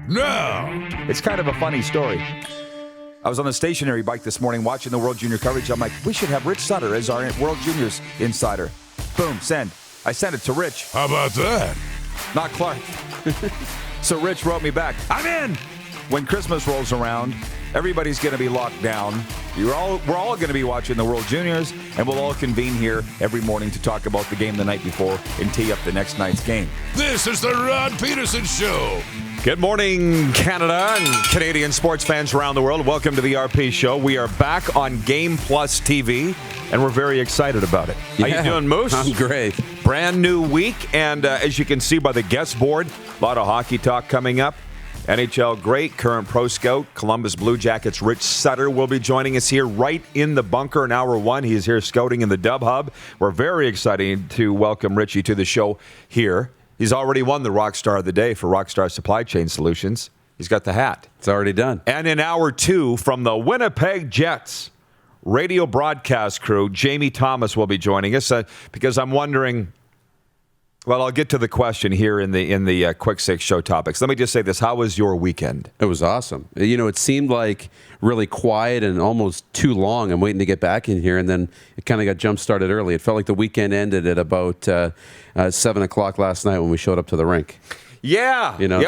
now. It's kind of a funny story. I was on a stationary bike this morning watching the World Junior coverage. I'm like, we should have Rich Sutter as our World Juniors insider. Boom, send. I sent it to Rich. How about that? Not Clark. So Rich wrote me back, I'm in! When Christmas rolls around, everybody's going to be locked down. We're all going to be watching the World Juniors, and we'll all convene here every morning to talk about the game the night before and tee up the next night's game. This is the Rod Pedersen Show. Good morning, Canada and Canadian sports fans around the world. Welcome to the RP Show. We are back on Game Plus TV, and we're very excited about it. How you doing, Moose? I'm great. Brand new week, and as you can see by the guest board, a lot of hockey talk coming up. NHL great, current pro scout, Columbus Blue Jackets Rich Sutter will be joining us here right in the bunker in hour one. He is here scouting in the Dub Hub. We're very excited to welcome Richie to the show here. He's already won the Rockstar of the Day for Rockstar Supply Chain Solutions. He's got the hat. It's already done. And in hour two, from the Winnipeg Jets radio broadcast crew, Jamie Thomas will be joining us because I'm wondering. Well, I'll get to the question here in the Quick Six show topics. Let me just say this. How was your weekend? It was awesome. You know, it seemed like really quiet and almost too long. I'm waiting to get back in here, and then it kind of got jump-started early. It felt like the weekend ended at about 7 o'clock last night when we showed up to the rink. Yeah. You know,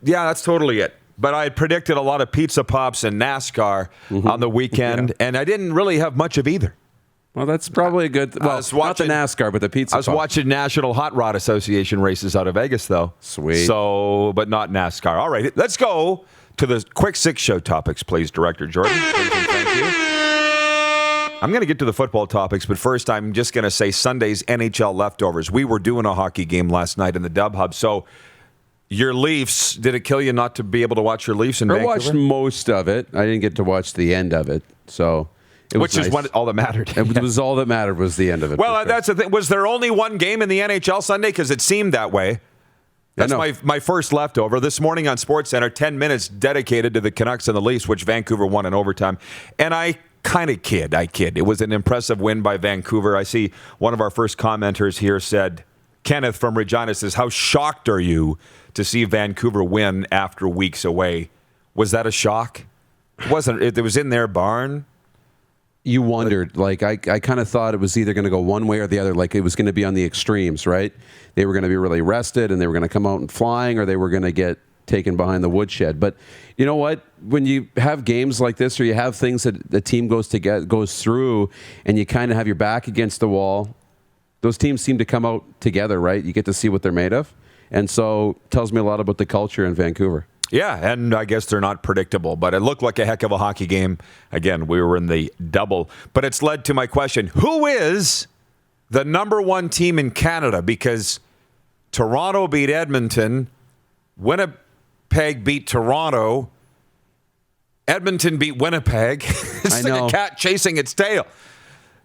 yeah, that's totally it. But I had predicted a lot of pizza pops and NASCAR on the weekend, and I didn't really have much of either. Well, that's probably a good. Well, not the NASCAR, but the pizza. I was watching National Hot Rod Association races out of Vegas, though. Sweet. So, but not NASCAR. All right, let's go to the Quick Six show topics, please, Director Jordan. Thank you. I'm going to get to the football topics, but first I'm just going to say Sunday's NHL leftovers. We were doing a hockey game last night in the Dub Hub, so your Leafs, did it kill you not to be able to watch your Leafs in Vancouver? I watched most of it. I didn't get to watch the end of it, so... Which is all that mattered. It was all that mattered was the end of it. Well, that's the thing. Was there only one game in the NHL Sunday? Because it seemed that way. That's my first leftover. This morning on SportsCenter, 10 minutes dedicated to the Canucks and the Leafs, which Vancouver won in overtime. And I kind of kid. It was an impressive win by Vancouver. I see one of our first commenters here said, Kenneth from Regina says, how shocked are you to see Vancouver win after weeks away? Was that a shock? It was in their barn. You wondered, I kind of thought it was either going to go one way or the other, like it was going to be on the extremes, right? They were going to be really rested and they were going to come out and flying, or they were going to get taken behind the woodshed. But you know what? When you have games like this, or you have things that the team goes through, and you kind of have your back against the wall, those teams seem to come out together, right? You get to see what they're made of. And so it tells me a lot about the culture in Vancouver. Yeah, and I guess they're not predictable, but it looked like a heck of a hockey game. Again, we were in the double. But it's led to my question, who is the number one team in Canada? Because Toronto beat Edmonton, Winnipeg beat Toronto, Edmonton beat Winnipeg. It's like a cat chasing its tail.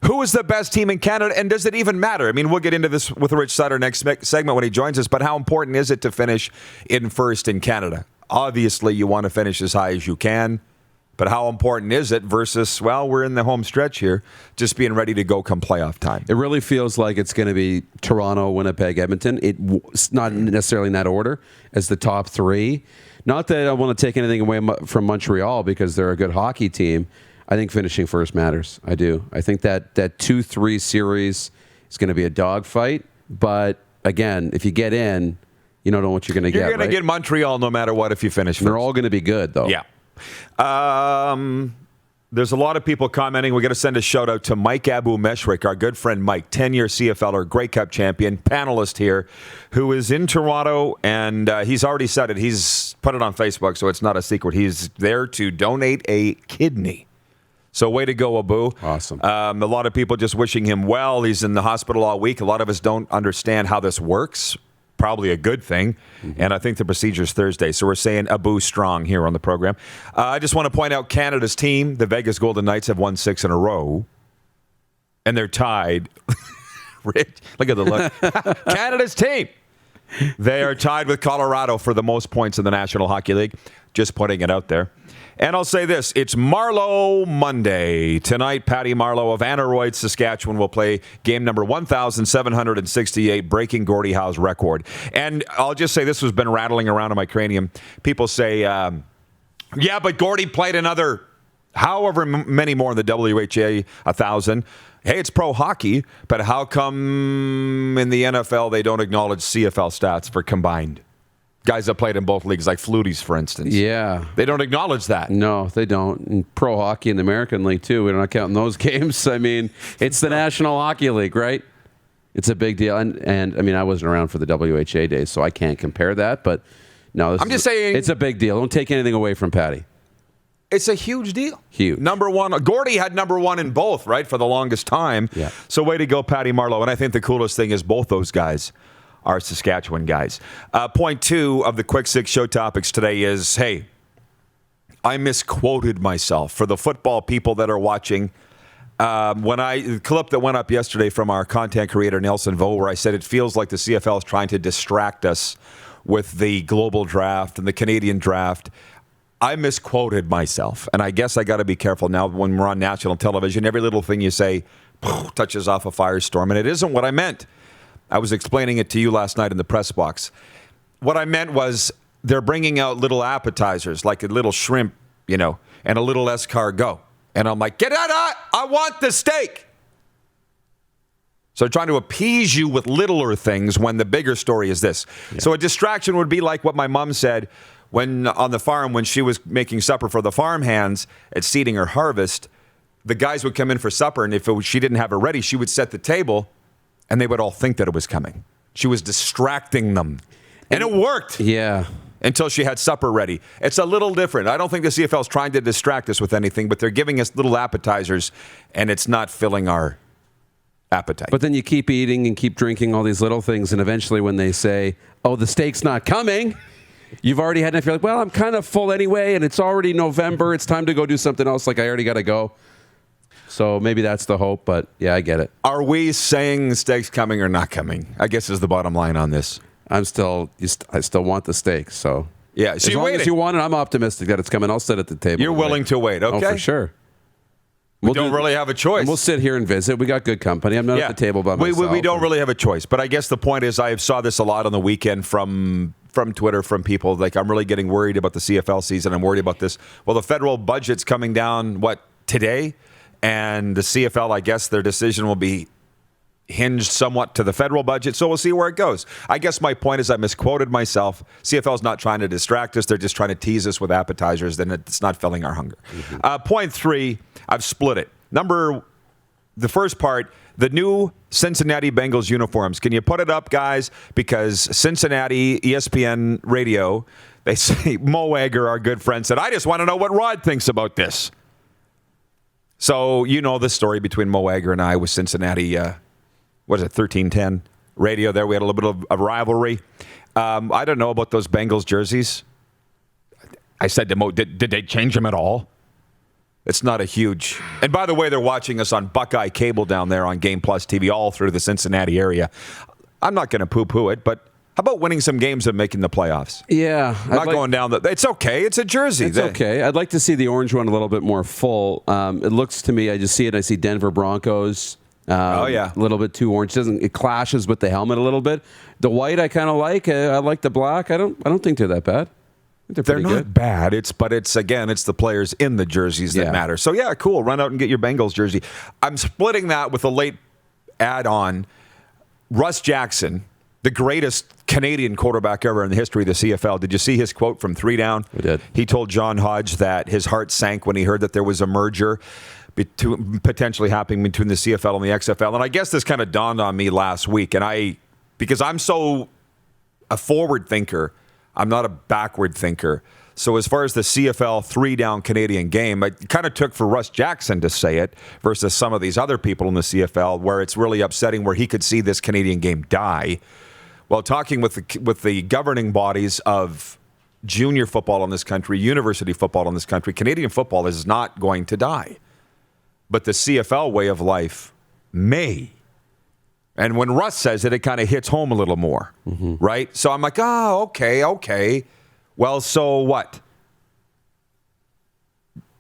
Who is the best team in Canada, and does it even matter? I mean, we'll get into this with Rich Sutter next segment when he joins us, but how important is it to finish in first in Canada? Obviously, you want to finish as high as you can, but how important is it versus, well, we're in the home stretch here, just being ready to go come playoff time? It really feels like it's going to be Toronto, Winnipeg, Edmonton. It's not necessarily in that order as the top three. Not that I want to take anything away from Montreal because they're a good hockey team. I think finishing first matters. I do. I think that 2-3 series is going to be a dogfight, but again, if you get in, you don't know what you're going to get. You're going to get Montreal no matter what if you finish first. They're all going to be good, though. Yeah. There's a lot of people commenting. We're going to send a shout out to Mike Abu-Meshrik, our good friend Mike, 10-year CFLer, Grey Cup champion, panelist here, who is in Toronto, and he's already said it. He's put it on Facebook, so it's not a secret. He's there to donate a kidney. So way to go, Abu. Awesome. A lot of people just wishing him well. He's in the hospital all week. A lot of us don't understand how this works. Probably a good thing. Mm-hmm. And I think the procedure's Thursday. So we're saying Abu strong here on the program. I just want to point out Canada's team, the Vegas Golden Knights, have won 6 in a row. And they're tied. Rich, look at the look. Canada's team They are tied with Colorado for the most points in the National Hockey League. Just putting it out there. And I'll say this, it's Marleau Monday. Tonight, Patty Marleau of Aneroid, Saskatchewan will play game number 1,768, breaking Gordie Howe's record. And I'll just say this has been rattling around in my cranium. People say, yeah, but Gordie played another however many more in the WHA 1,000. Hey, it's pro hockey, but how come in the NFL they don't acknowledge CFL stats for combined? Guys that played in both leagues, like Fluties, for instance. Yeah. They don't acknowledge that. No, they don't. And pro hockey in the American League, too. We're not counting those games. I mean, it's the National Hockey League, right? It's a big deal. And I mean, I wasn't around for the WHA days, so I can't compare that. But no, I'm just saying. It's a big deal. Don't take anything away from Patty. It's a huge deal. Huge. Number one. Gordie had number one in both, right, for the longest time. Yeah. So way to go, Patty Marleau. And I think the coolest thing is both those guys are Saskatchewan guys. Point 2 of the Quick Six show topics today is, hey, I misquoted myself. For the football people that are watching, the clip that went up yesterday from our content creator, Nelson Vo, where I said it feels like the CFL is trying to distract us with the global draft and the Canadian draft. I misquoted myself, and I guess I got to be careful now when we're on national television. Every little thing you say touches off a firestorm, and it isn't what I meant. I was explaining it to you last night in the press box. What I meant was they're bringing out little appetizers, like a little shrimp, and a little escargot. And I'm like, get out! I want the steak. So they're trying to appease you with littler things when the bigger story is this. Yeah. So a distraction would be like what my mom said when on the farm when she was making supper for the farm hands at seeding her harvest. The guys would come in for supper, and if she didn't have it ready, she would set the table. And they would all think that it was coming. She was distracting them. And it worked. Yeah. Until she had supper ready. It's a little different. I don't think the CFL is trying to distract us with anything, but they're giving us little appetizers, and it's not filling our appetite. But then you keep eating and keep drinking all these little things, and eventually when they say, oh, the steak's not coming, you've already had enough. You're like, well, I'm kind of full anyway, and it's already November. It's time to go do something else. Like, I already got to go. So maybe that's the hope, but yeah, I get it. Are we saying the steak's coming or not coming? I guess is the bottom line on this. I still want the steak, so yeah. So as long as you want it, I'm optimistic that it's coming. I'll sit at the table. You're willing to wait, okay? Oh, for sure. We don't really have a choice. We'll sit here and visit. We got good company. I'm not at the table by myself. We don't really have a choice. But I guess the point is I saw this a lot on the weekend from Twitter, from people. Like, I'm really getting worried about the CFL season. I'm worried about this. Well, the federal budget's coming down, today? And the CFL, I guess their decision will be hinged somewhat to the federal budget. So we'll see where it goes. I guess my point is I misquoted myself. CFL is not trying to distract us. They're just trying to tease us with appetizers. Then it's not filling our hunger. Mm-hmm. Point 3, I've split it. The first part, the new Cincinnati Bengals uniforms. Can you put it up, guys? Because Cincinnati, ESPN Radio, they say, Mo Egger, our good friend, said, I just want to know what Rod thinks about this. So you know the story between Mo Egger and I with Cincinnati, 1310 radio there. We had a little bit of rivalry. I don't know about those Bengals jerseys. I said to Mo, did they change them at all? It's not a huge... And by the way, they're watching us on Buckeye Cable down there on Game Plus TV all through the Cincinnati area. I'm not going to poo-poo it, but how about winning some games and making the playoffs? Yeah. Going down the... It's okay. It's a jersey. It's okay. I'd like to see the orange one a little bit more full. It looks to me, I just see it. I see Denver Broncos. A little bit too orange. It clashes with the helmet a little bit. The white I kind of like. I like the black. I don't think they're that bad. They're not good. Bad. It's the players in the jerseys that matter. So yeah, cool. Run out and get your Bengals jersey. I'm splitting that with a late add-on. Russ Jackson, the greatest Canadian quarterback ever in the history of the CFL. Did you see his quote from 3 Down? I did. He told John Hodge that his heart sank when he heard that there was a merger potentially happening between the CFL and the XFL. And I guess this kind of dawned on me last week. And because I'm so a forward thinker, I'm not a backward thinker. So as far as the CFL 3-down Canadian game, it kind of took for Russ Jackson to say it versus some of these other people in the CFL where it's really upsetting where he could see this Canadian game die. Well, talking with the governing bodies of junior football in this country, university football in this country, Canadian football is not going to die. But the CFL way of life may. And when Russ says it, it kind of hits home a little more, right? So I'm like, oh, okay. Well, so what?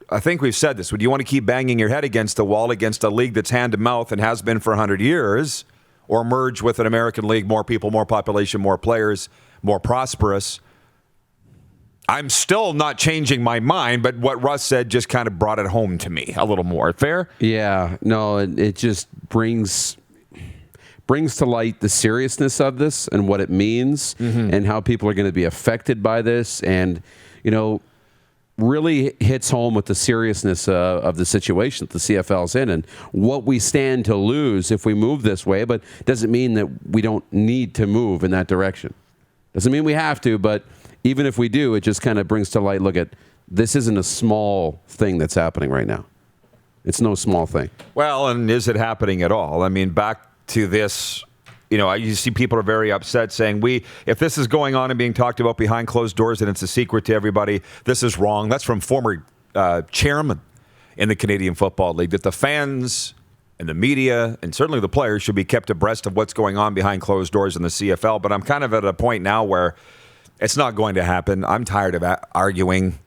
I think we've said this. Would you want to keep banging your head against the wall against a league that's hand to mouth and has been for 100 years, or merge with an American league, more people, more population, more players, more prosperous? I'm still not changing my mind, but what Russ said just kind of brought it home to me a little more. Fair? Yeah. No, it just brings to light the seriousness of this and what it means and how people are going to be affected by this, and, really hits home with the seriousness of the situation that the CFL's in and what we stand to lose if we move this way, but doesn't mean that we don't need to move in that direction. Doesn't mean we have to, but even if we do, it just kind of brings to light, look at, this isn't a small thing that's happening right now. It's no small thing. Well, and is it happening at all? I mean, back to this, you see people are very upset saying, if this is going on and being talked about behind closed doors and it's a secret to everybody, this is wrong. That's from former chairman in the Canadian Football League, that the fans and the media and certainly the players should be kept abreast of what's going on behind closed doors in the CFL. But I'm kind of at a point now where it's not going to happen. I'm tired of arguing.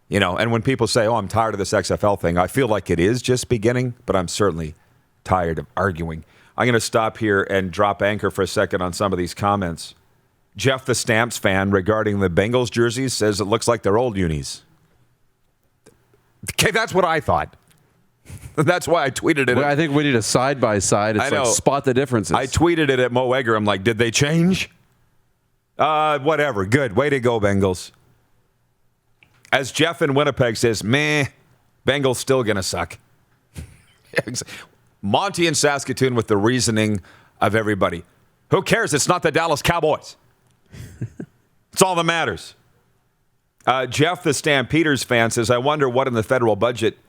And when people say, I'm tired of this XFL thing, I feel like it is just beginning, but I'm certainly tired of arguing. I'm going to stop here and drop anchor for a second on some of these comments. Jeff, the Stamps fan, regarding the Bengals jerseys, says it looks like they're old unis. Okay, that's what I thought. That's why I tweeted it. Well, I think we need a side-by-side. It's like spot the differences. I tweeted it at Mo Egger. I'm like, did they change? Whatever. Good. Way to go, Bengals. As Jeff in Winnipeg says, Bengals still going to suck. Monty in Saskatoon with the reasoning of everybody. Who cares? It's not the Dallas Cowboys. It's all that matters. Jeff, the Stampeders fan, says, I wonder what in the federal budget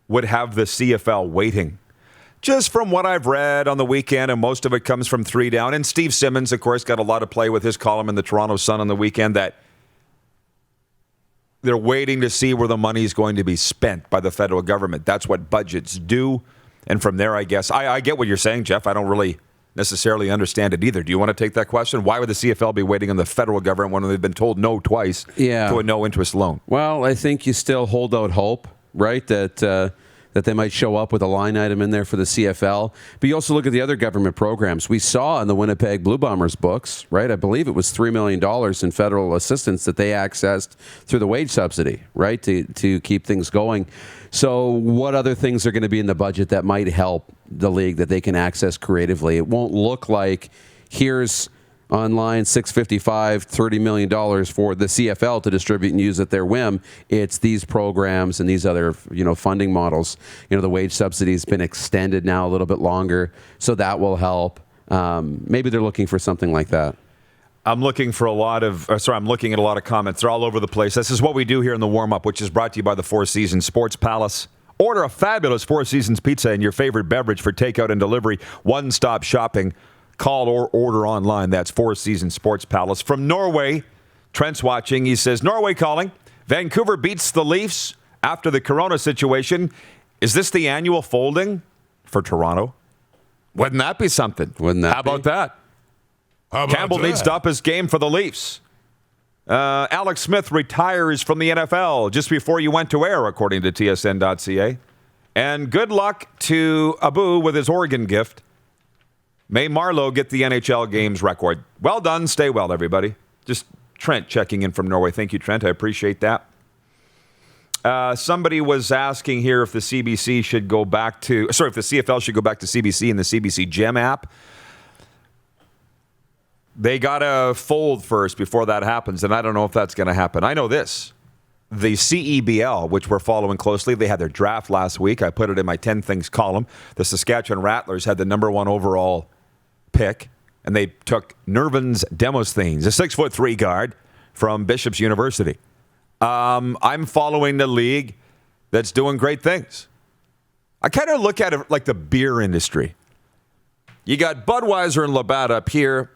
would have the CFL waiting. Just from what I've read on the weekend, and most of it comes from 3 Down, and Steve Simmons, of course, got a lot of play with his column in the Toronto Sun on the weekend, that they're waiting to see where the money is going to be spent by the federal government. That's what budgets do. And from there, I guess, I get what you're saying, Jeff. I don't really necessarily understand it either. Do you want to take that question? Why would the CFL be waiting on the federal government when they've been told no twice to a no-interest loan? Well, I think you still hold out hope, right, that they might show up with a line item in there for the CFL. But you also look at the other government programs. We saw in the Winnipeg Blue Bombers books, right, I believe it was $3 million in federal assistance that they accessed through the wage subsidy, right, to keep things going. So what other things are going to be in the budget that might help the league that they can access creatively? It won't look like here's online $655, $30 million for the CFL to distribute and use at their whim. It's these programs and these other funding models. The wage subsidy has been extended now a little bit longer, so that will help. Maybe they're looking for something like that. I'm looking at a lot of comments. They're all over the place. This is what we do here in the Warmup, which is brought to you by the Four Seasons Sports Palace. Order a fabulous Four Seasons pizza and your favorite beverage for takeout and delivery. One-stop shopping. Call or order online. That's Four Seasons Sports Palace. From Norway, Trent's watching. He says, Norway calling. Vancouver beats the Leafs after the Corona situation. Is this the annual folding for Toronto? Wouldn't that be something? How about that? Campbell needs to up his game for the Leafs. Alex Smith retires from the NFL just before you went to air, according to TSN.ca. And good luck to Abu with his Oregon gift. May Marleau get the NHL games record. Well done. Stay well, everybody. Just Trent checking in from Norway. Thank you, Trent. I appreciate that. Somebody was asking here if the CFL should go back to CBC and the CBC Gem app. They got to fold first before that happens, and I don't know if that's going to happen. I know this. The CEBL, which we're following closely, they had their draft last week. I put it in my 10 things column. The Saskatchewan Rattlers had the number 1 overall pick, and they took Nervins Demosthenes, a 6'3" guard from Bishop's University. I'm following the league that's doing great things. I kind of look at it like the beer industry. You got Budweiser and Labatt up here,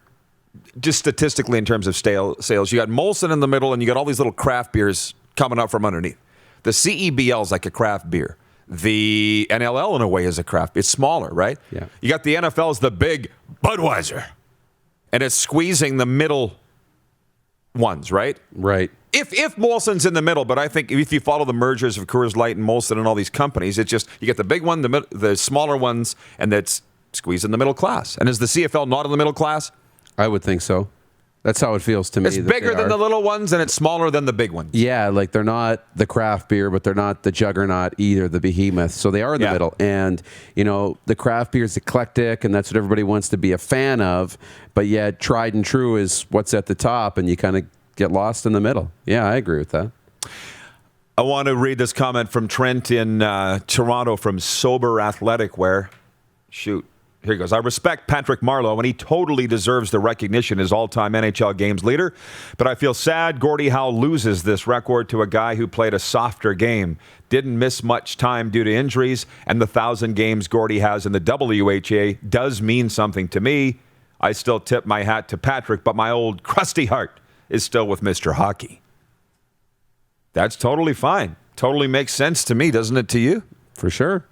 just statistically in terms of sales. You got Molson in the middle, and you got all these little craft beers coming up from underneath. The CEBL is like a craft beer. The NLL, in a way, is a craft. It's smaller, right? Yeah. You got the NFL as the big Budweiser, and it's squeezing the middle ones, right? Right. If Molson's in the middle, but I think if you follow the mergers of Coors Light and Molson and all these companies, it's just you get the big one, the smaller ones, and that's squeezing the middle class. And is the CFL not in the middle class? I would think so. That's how it feels to me. It's bigger than the little ones, and it's smaller than the big ones. Yeah, like they're not the craft beer, but they're not the juggernaut either, the behemoth. So they are in the middle. And, the craft beer is eclectic, and that's what everybody wants to be a fan of. But yet, tried and true is what's at the top, and you kind of get lost in the middle. Yeah, I agree with that. I want to read this comment from Trent in Toronto from Sober Athletic Wear. Shoot. Here he goes. I respect Patrick Marleau, and he totally deserves the recognition as all-time NHL games leader. But I feel sad Gordie Howe loses this record to a guy who played a softer game, didn't miss much time due to injuries, and the 1,000 games Gordie has in the WHA does mean something to me. I still tip my hat to Patrick, but my old crusty heart is still with Mr. Hockey. That's totally fine. Totally makes sense to me, doesn't it to you? For sure.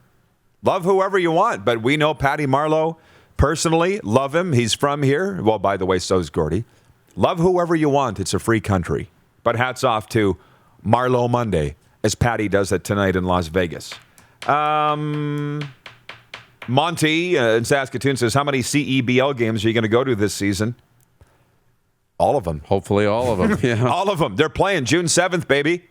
Love whoever you want, but we know Patty Marleau personally. Love him. He's from here. Well, by the way, so's Gordie. Love whoever you want. It's a free country. But hats off to Marleau Monday, as Patty does it tonight in Las Vegas. Monty in Saskatoon says, how many CEBL games are you going to go to this season? All of them. Hopefully all of them. Yeah. All of them. They're playing June 7th, baby.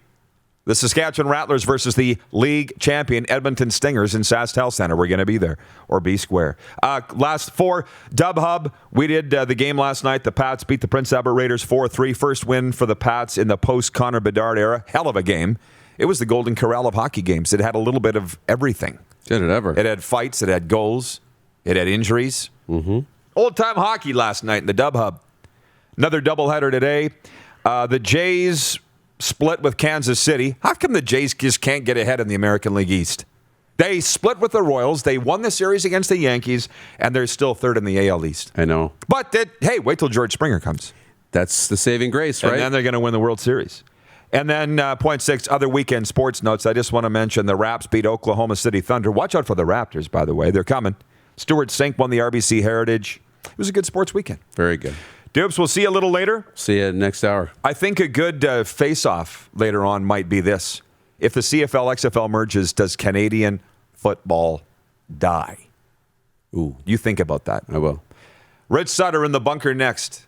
The Saskatchewan Rattlers versus the league champion Edmonton Stingers in SaskTel Center. We're going to be there, or B Square. Last four, Dub Hub. We did the game last night. The Pats beat the Prince Albert Raiders 4-3. First win for the Pats in the post-Connor Bedard era. Hell of a game. It was the Golden Corral of hockey games. It had a little bit of everything. Did it ever? It had fights. It had goals. It had injuries. Mm-hmm. Old-time hockey last night in the Dub Hub. Another doubleheader today. The Jays split with Kansas City. How come the Jays just can't get ahead in the American League East? They split with the Royals. They won the series against the Yankees, and they're still third in the AL East. I know. But, hey, wait till George Springer comes. That's the saving grace, right? And then they're going to win the World Series. And then, point six, other weekend sports notes. I just want to mention the Raps beat Oklahoma City Thunder. Watch out for the Raptors, by the way. They're coming. Stuart Sink won the RBC Heritage. It was a good sports weekend. Very good. Dubes, we'll see you a little later. See you next hour. I think a good face-off later on might be this. If the CFL, XFL merges, does Canadian football die? Ooh. You think about that. I will. Rich Sutter in the bunker next.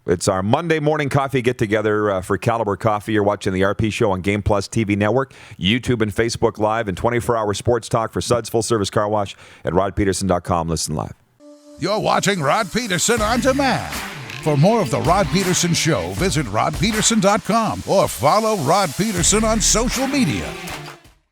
It's our Monday morning coffee get-together for Caliber Coffee. You're watching the RP Show on Game Plus TV Network, YouTube and Facebook Live, and 24-hour sports talk for Suds Full Service Car Wash at rodpeterson.com. Listen live. You're watching Rod Pedersen on demand. For more of the Rod Pedersen Show, visit rodpeterson.com or follow Rod Pedersen on social media.